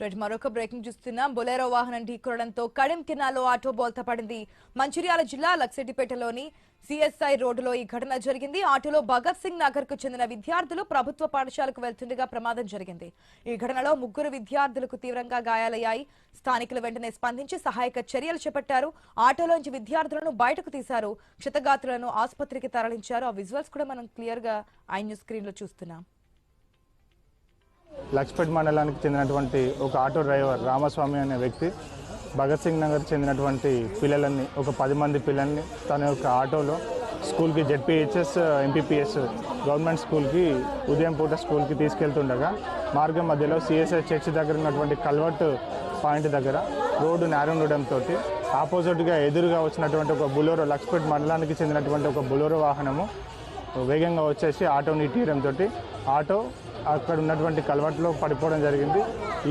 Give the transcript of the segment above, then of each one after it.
మరొక బ్రేకింగ్ చూస్తున్నాం. బొలెరో వాహనం ఢీకొనడంతో కడెం కెనాల్లో ఆటో బోల్తా పడింది. మంచిర్యాల జిల్లా లక్సెట్టిపేటలోని సిఎస్ఐ రోడ్డులో ఈ ఘటన జరిగింది. ఆటోలో భగత్ సింగ్ నగర్ కు చెందిన విద్యార్థులు ప్రభుత్వ పాఠశాలకు వెళ్తుండగా ప్రమాదం జరిగింది. ఈ ఘటనలో 3 విద్యార్థులకు తీవ్రంగా గాయాలయ్యాయి. స్థానికులు వెంటనే స్పందించి సహాయక చర్యలు చేపట్టారు. ఆటోలోంచి విద్యార్థులను బయటకు తీశారు. క్షతగాత్రులను ఆసుపత్రికి తరలించారు. ఆ విజువల్స్ కూడా మనం క్లియర్ గా ఐన్యూస్ స్క్రీన్ లో చూస్తున్నాం. లక్ష్పేట్ మండలానికి చెందినటువంటి ఒక ఆటో డ్రైవర్ రామస్వామి అనే వ్యక్తి భగత్ సింగ్ నగర్ చెందినటువంటి పిల్లలని ఒక 10 మంది పిల్లల్ని తన యొక్క ఆటోలో స్కూల్కి జెడ్పీహెచ్ఎస్ ఎంపీపీఎస్ గవర్నమెంట్ స్కూల్కి ఉదయం పూట స్కూల్కి తీసుకెళ్తుండగా మార్గం మధ్యలో సిఎస్ఐ చర్చ్ దగ్గర ఉన్నటువంటి కల్వర్ట్ పాయింట్ దగ్గర రోడ్డు నేరం ఉండడంతో ఆపోజిట్గా ఎదురుగా వచ్చినటువంటి ఒక బులోరో లక్ష్పేట్ మండలానికి చెందినటువంటి ఒక బులోరో వాహనము వేగంగా వచ్చేసి ఆటోని ఇటీయడంతో ఆటో అక్కడ ఉన్నటువంటి కల్వర్ట్లో పడిపోవడం జరిగింది.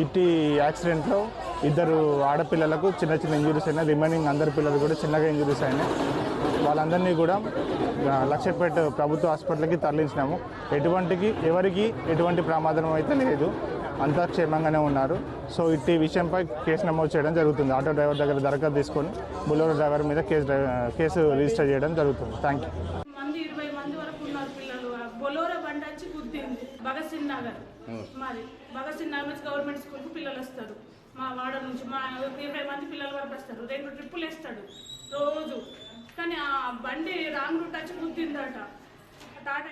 ఇటీ యాక్సిడెంట్లో 2 ఆడపిల్లలకు చిన్న చిన్న ఇంజురీస్ అయినాయి. రిమైనింగ్ అందరి పిల్లలు కూడా చిన్నగా ఇంజురీస్ అయినాయి. వాళ్ళందరినీ కూడా లక్ష్యపేట ప్రభుత్వ హాస్పిటల్కి తరలించినాము. ఎవరికి ఎటువంటి ప్రమాదం అయితే లేదు, అంతా క్షేమంగానే ఉన్నారు. సో ఇట్టి విషయంపై కేసు నమోదు చేయడం జరుగుతుంది. ఆటో డ్రైవర్ దగ్గర దరఖాస్తు తీసుకొని బులోరో డ్రైవర్ మీద కేసు రిజిస్టర్ చేయడం జరుగుతుంది. Thank you. బొలోరో బండి వచ్చి గుద్దింది భగత్ సింగ్ నగర్. మరి భగత్ సింగ్ నగర్ నుంచి గవర్నమెంట్ స్కూల్కి పిల్లలు వస్తారు. మా వాడ నుంచి మా 20 మంది పిల్లల వరకు వస్తారు. 2 ట్రిప్పులు వేస్తాడు రోజు. కానీ ఆ బండి రాంగ్ రూట్ వచ్చి గుద్దిందట. టాటా